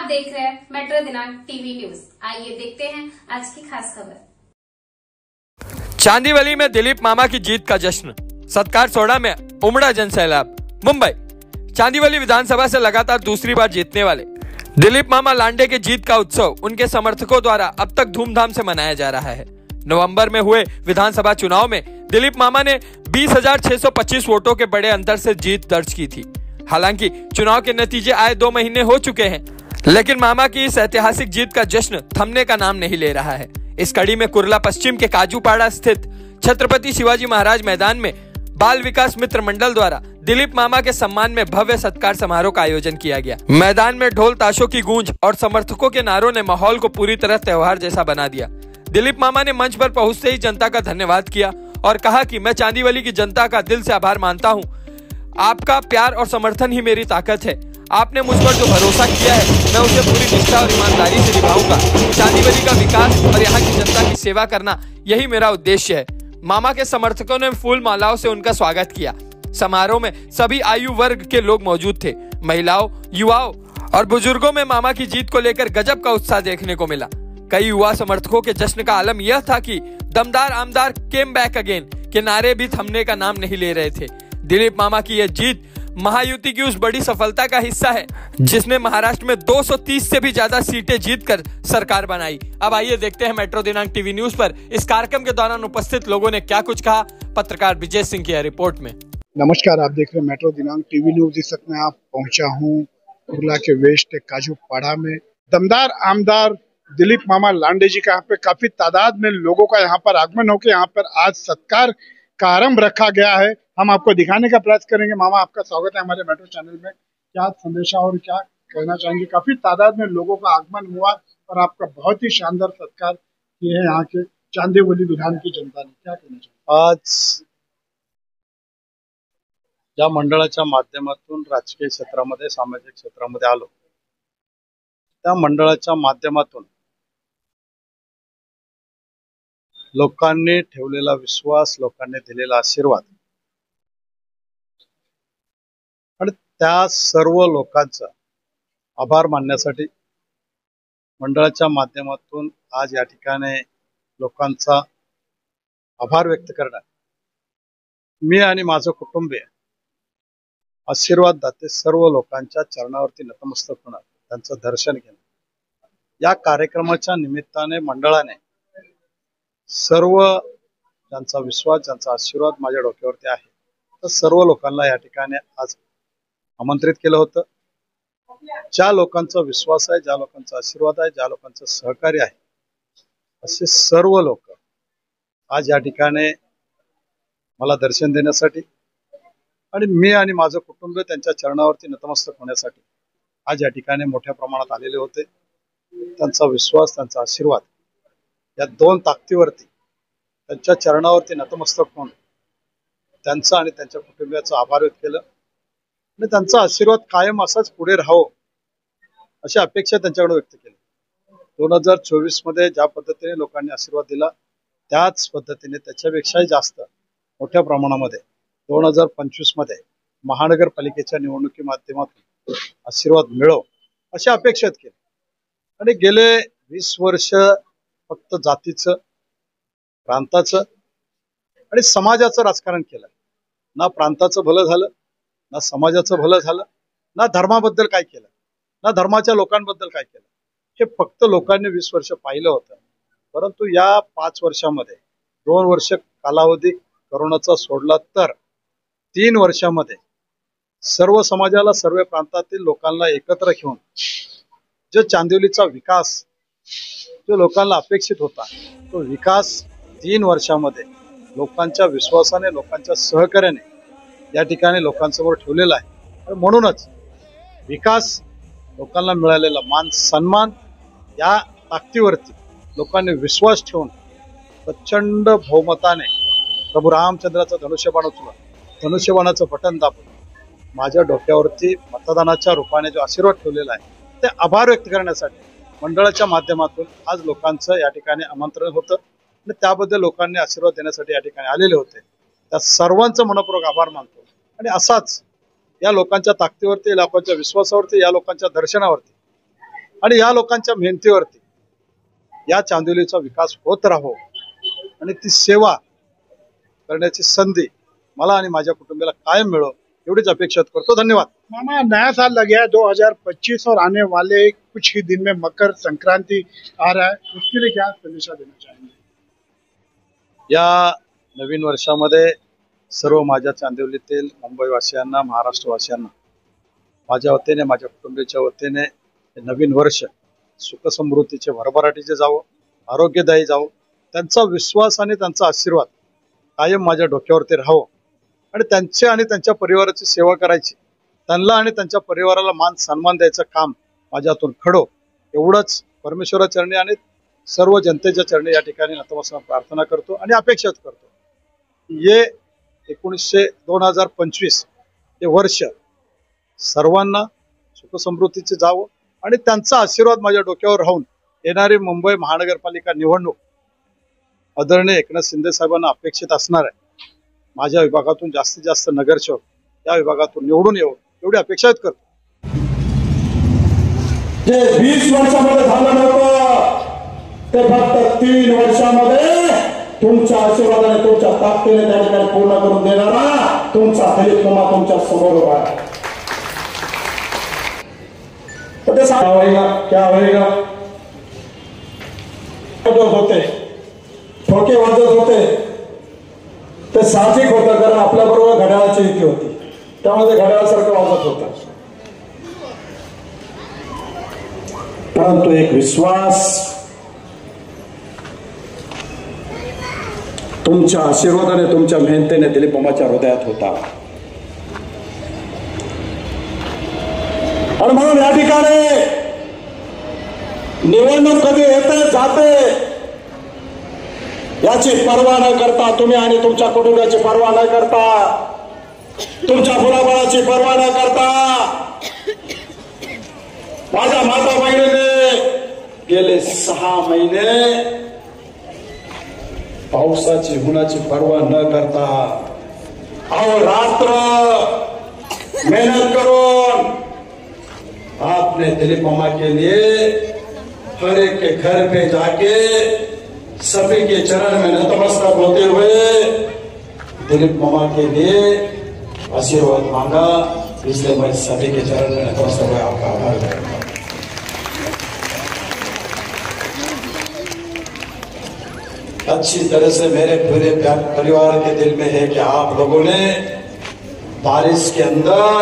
आप देख रहे हैं मेट्रो दिनांक टीवी न्यूज। आइए देखते हैं आज की खास खबर। चांदीवली में दिलीप मामा की जीत का जश्न, सत्कार सोड़ा में उमड़ा जनसैलाब। मुंबई चांदीवली विधानसभा से लगातार दूसरी बार जीतने वाले दिलीप मामा लांडे के जीत का उत्सव उनके समर्थकों द्वारा अब तक धूमधाम से मनाया जा रहा है। नवंबर में हुए विधानसभा चुनाव में दिलीप मामा ने 20,625 वोटों के बड़े अंतर से जीत दर्ज की थी। हालांकि चुनाव के नतीजे आए 2 महीने हो चुके हैं, लेकिन मामा की इस ऐतिहासिक जीत का जश्न थमने का नाम नहीं ले रहा है। इस कड़ी में कुर्ला पश्चिम के काजूपाड़ा स्थित छत्रपति शिवाजी महाराज मैदान में बाल विकास मित्र मंडल द्वारा दिलीप मामा के सम्मान में भव्य सत्कार समारोह का आयोजन किया गया। मैदान में ढोल ताशों की गूंज और समर्थकों के नारों ने माहौल को पूरी तरह त्योहार जैसा बना दिया। दिलीप मामा ने मंच पर पहुंचते ही जनता का धन्यवाद किया और कहा कि मैं चांदीवली की जनता का दिल से आभार मानता हूं। आपका प्यार और समर्थन ही मेरी ताकत है। आपने मुझ पर जो भरोसा किया है, मैं उसे पूरी निष्ठा और ईमानदारी से निभाऊंगा। चांदीवली का विकास और यहाँ की जनता की सेवा करना, यही मेरा उद्देश्य है। मामा के समर्थकों ने फूल मालाओं से उनका स्वागत किया। समारोह में सभी आयु वर्ग के लोग मौजूद थे। महिलाओं, युवाओं और बुजुर्गों में मामा की जीत को लेकर गजब का उत्साह देखने को मिला। कई युवा समर्थकों के जश्न का आलम यह था कि दमदार आमदार केम बैक अगेन के नारे भी थमने का नाम नहीं ले रहे थे। दिलीप मामा की यह जीत महायुति की उस बड़ी सफलता का हिस्सा है जिसने महाराष्ट्र में 230 से भी ज्यादा सीटें जीतकर सरकार बनाई। अब आइए देखते हैं मेट्रो दिनांक टीवी न्यूज पर इस कार्यक्रम के दौरान उपस्थित लोगों ने क्या कुछ कहा। पत्रकार विजय सिंह की रिपोर्ट में। नमस्कार, आप देख रहे हैं मेट्रो दिनांक टीवी न्यूज। इस वक्त मैं आप पहुंचा हूं कुर्ला के वेस्ट काजूपाड़ा में। दमदार आमदार दिलीप मामा लांडे जी का यहाँ पे काफी तादाद में लोगों का यहाँ पर आगमन होकर यहाँ पर आज सत्कार का आरंभ रखा गया है। हम आपको दिखाने का प्रयास करेंगे। मामा, आपका स्वागत है हमारे मेट्रो चैनल में। क्या संदेशा और क्या कहना चाहेंगे? काफी तादाद में लोगों का आगमन हुआ और आपका बहुत ही शानदार सत्कार किए हैं यहाँ के चांदीवली विधान की जनता ने। क्या कहना चाहिए? आज ज्या मंडळाच्या माध्यमातून राजकीय क्षेत्रामध्ये, सामाजिक क्षेत्रामध्ये आलो, त्या मंडळाच्या माध्यमातून लोकांनी ठेवलेला विश्वास, लोकांनी दिलेला आशीर्वाद आणि त्या सर्व लोकांचा आभार मानण्यासाठी मंडळाच्या माध्यमातून आज या ठिकाणी लोकांचा आभार व्यक्त करण्यात मी आणि माझं कुटुंबीय आशीर्वाद दाते सर्व लोकांच्या चरणावरती नतमस्तक होणार, त्यांचं दर्शन घेणार। या कार्यक्रमाच्या निमित्ताने मंडळाने सर्व ज्यांचा विश्वास, ज्यांचा आशीर्वाद माझ्या डोक्यावरती आहे, तर सर्व लोकांना या ठिकाणी आज आमंत्रित केलं होतं। ज्या लोकांचा विश्वास आहे, ज्या लोकांचा आशीर्वाद आहे, ज्या लोकांचं सहकार्य आहे, असे सर्व लोक आज या ठिकाणी मला दर्शन देण्यासाठी आणि मी आणि माझं कुटुंब त्यांच्या चरणावरती नतमस्तक होण्यासाठी आज या ठिकाणी मोठ्या प्रमाणात आलेले होते। त्यांचा विश्वास, त्यांचा आशीर्वाद या 2 ताकदीवरती त्यांच्या चरणावरती नतमस्तक होऊन त्यांचा आणि त्यांच्या कुटुंबियाचा आभार व्यक्त केलं आणि त्यांचा आशीर्वाद कायम असाच पुढे राहावं अशी अपेक्षा त्यांच्याकडे व्यक्त केली। 2024 मध्ये ज्या पद्धतीने लोकांनी आशीर्वाद दिला, त्याच पद्धतीने त्याच्यापेक्षाही जास्त मोठ्या प्रमाणामध्ये 2025 मध्ये महानगरपालिकेच्या निवडणुकी माध्यमातून आशीर्वाद मिळो अशी अपेक्षा केली। आणि गेले 20 वर्ष फक्त जातीचं, प्रांताचं आणि समाजाचं राजकारण केलं। ना प्रांताचं भलं झालं, ना समाजाचं भलं झालं, ना धर्माबद्दल काय केलं, ना धर्माच्या लोकांबद्दल काय केलं। हे फक्त लोकांनी 20 वर्ष पाहिलं होतं। परंतु या 5 वर्षामध्ये 2 वर्ष कालावधी कोरोनाचा सोडला तर 3 वर्षामध्ये सर्व समाजाला, सर्व प्रांतातील लोकांना एकत्र घेऊन जो चांदिवलीचा विकास जो लोकांना अपेक्षित होता, तो विकास 3 वर्षामध्ये लोकांच्या विश्वासाने, लोकांच्या सहकार्याने या ठिकाणी लोकांसमोर ठेवलेला आहे। आणि म्हणूनच विकास, लोकांना मिळालेला मान सन्मान या ताकदीवरती लोकांनी विश्वास ठेवून प्रचंड बहुमताने प्रभू रामचंद्राचं धनुष्यबाण उचलून, धनुष्यबाणाचं बटन दाबून माझ्या डोक्यावरती मतदानाच्या रूपाने जो आशीर्वाद ठेवलेला आहे, ते आभार व्यक्त करण्यासाठी मंडळाच्या माध्यमातून आज लोकांचं या ठिकाणी आमंत्रण होतं आणि त्याबद्दल लोकांनी आशीर्वाद देण्यासाठी या ठिकाणी आलेले होते। त्या सर्वांचं मनपूर्वक आभार मानतो आणि असाच या लोकांच्या ताकदीवरती, या लोकांच्या विश्वासावरती, या लोकांच्या दर्शनावरती आणि या लोकांच्या मेहनतीवरती या चांदिवलीचा विकास होत राहो आणि ती सेवा करण्याची संधी मला आणि माझ्या कुटुंबाला कायम मिळो एवढीच अपेक्षा करतो। धन्यवाद। मामा, नया साल लग गया है 2025 और आने वाले कुछ ही दिन में मकर संक्रांति आ रहा है, उसके लिए क्या संदेशा देना चाहेंगे? या नवीन वर्षामध्ये सर्व माझ्या चांदिवलीतील मुंबईवासियांना, महाराष्ट्रवासियांना माझ्या वतीने, माझ्या कुटुंबाच्या वतीने हे नवीन वर्ष सुखसमृद्धीचे, भरभराटीचे जावो, आरोग्यदायी जावो, त्यांचा विश्वास आणि त्यांचा आशीर्वाद कायम माझ्या डोक्यावरती राहावं आणि त्यांचे आणि त्यांच्या परिवाराची सेवा करायची, त्यांना आणि त्यांच्या परिवाराला मान सन्मान द्यायचं काम माझ्यातून घडो एवढंच परमेश्वराच्या चरणी आणि सर्व जनतेच्या चरणी या ठिकाणी नतमस्तक प्रार्थना करतो आणि अपेक्षा करतो। ये 2025 हे वर्ष सर्वांना सुखसमृद्धीचे जावं आणि त्यांचा आशीर्वाद माझ्या डोक्यावर राहून येणारी मुंबई महानगरपालिका निवडणूक आदरणीय एकनाथ शिंदे साहेबांना अपेक्षित असणार आहे। माझ्या विभागातून जास्तीत जास्त नगरसेवक या विभागातून निवडून येऊ एवढी अपेक्षा करतो। जे 20 वर्षामध्ये झालं नव्हतं ते फक्त 3 वर्षामध्ये तुमच्या आशीर्वादाने, तुमच्या ताकदीने त्या ठिकाणी पूर्ण करून देणारा तुमचा दिलीप मामा तुमच्या समोर उभा आहे। क्या होएगा होते ठोके वाजत होते ते साहजिक होतं, कारण आपल्या बरोबर घड्याळाची युती होती, त्यामध्ये घड्याळासारखं वाजत होतं। परंतु एक विश्वास तुमच्या आशीर्वादाने, तुमच्या मेहनतीने दिलीप मामाच्या हृदयात होता आणि म्हणून या ठिकाणी निवडणूक कधी येते जाते याची पर्वा न करता, तुम्ही आणि तुमच्या कुटुंबाची पर्वा न करता, तुमच्या मुलाबाळाची पर्वा न करता, माझ्या माता बहिणीने गेले 6 महिने पावसाची, उन्हाची पर्वा न करता अहोरात्र मेहनत करून आपने दिलीप मामा के लिए हर एक के घर पे जाके सभी के चरण में नतमस्तक होते हुए दिलीप मामा के लिए आशीर्वाद मांगा, इसलिए मैं सभी के चरण में नतमस्तक हुए आपका आभार करता हूं। अच्छी तरह से मेरे पूरे परिवार के दिल में है कि आप लोगों ने बारिश के अंदर,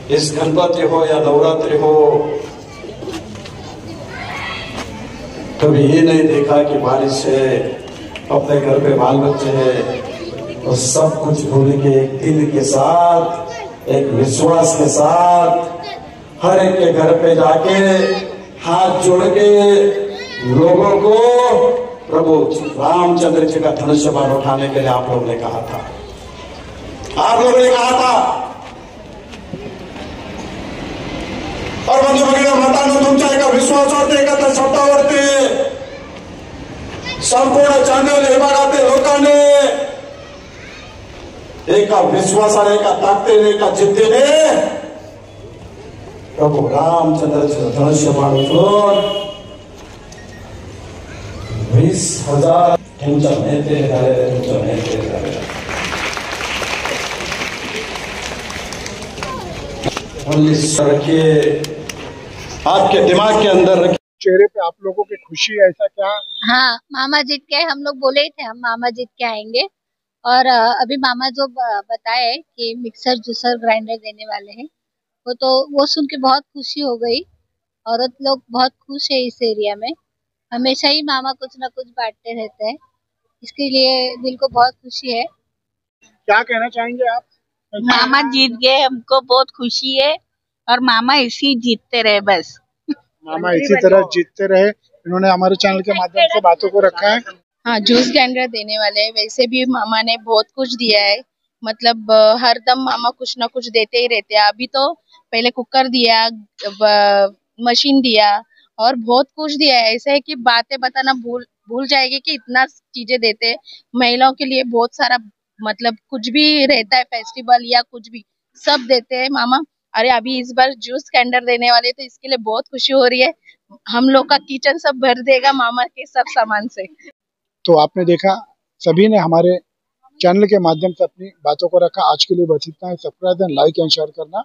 इस गणपति हो या नवरात्रि हो, कभी ये नहीं देखा कि बारिश है, अपने घर पे बाल बच्चे हैं, और सब कुछ भूल के एक दिल के साथ, एक विश्वास के साथ हर एक के घर पे जाके हाथ जोड़ के लोगों को प्रभु रामचंद्र जी का धनुष्य बाण उठाने के लिए आप लोगों ने कहा था, आप लोगों ने कहा था। और बंधू भगिनी मतांनो, तुमच्या एका विश्वासावरती, एका त्या शब्दावरती संपूर्ण चांदिवली विभागातील लोकांनी एका विश्वासाने, एका ताकदीने, एका जिद्दीने प्रभू रामचंद्राचे धनुष्य बाण उचलून 20,000 तुमच्या मेहनतीने झालेले, तुमच्या मेहनतीने झालेले रखिए, आपके दिमाग के अंदर रखिए। चेहरे पे आप लोगों की खुशी है, ऐसा क्या? हाँ, मामा जीत के हम लोग बोले ही थे, हम मामा जीत के आएंगे। और अभी मामा जो बताए कि मिक्सर जूसर ग्राइंडर देने वाले हैं, वो सुन के बहुत खुशी हो गई। औरत लोग बहुत खुश है इस एरिया में, हमेशा ही मामा कुछ न कुछ बांटते रहते हैं, इसके लिए दिल को बहुत खुशी है। क्या कहना चाहेंगे आप? मामा जीत गए, हमको बहुत खुशी है और मामा इसी जीतते रहे बस। मामा इसी तरह जीतते रहे। इन्होंने हमारे चैनल के माध्यम से बातों को रखा है। हाँ, जूस ग्राइंडर देने वाले हैं। वैसे भी मामा ने बहुत कुछ दिया है, मतलब हर दम मामा कुछ ना कुछ देते ही रहते हैं। अभी तो पहले कुकर दिया, मशीन दिया और बहुत कुछ दिया है। ऐसा है कि बातें बताना भूल जाएगी कि इतना चीजें देते हैं। महिलाओं के लिए बहुत सारा, मतलब कुछ भी रहता है, फेस्टिवल या कुछ भी, सब देते हैं मामा। अरे अभी इस बार जूस कैलेंडर देने वाले, तो इसके लिए बहुत खुशी हो रही है। हम लोग का किचन सब भर देगा मामा के सब सामान से। तो आपने देखा, सभी ने हमारे चैनल के माध्यम से अपनी बातों को रखा। आज के लिए बस इतना है। Subscribe end like end share करना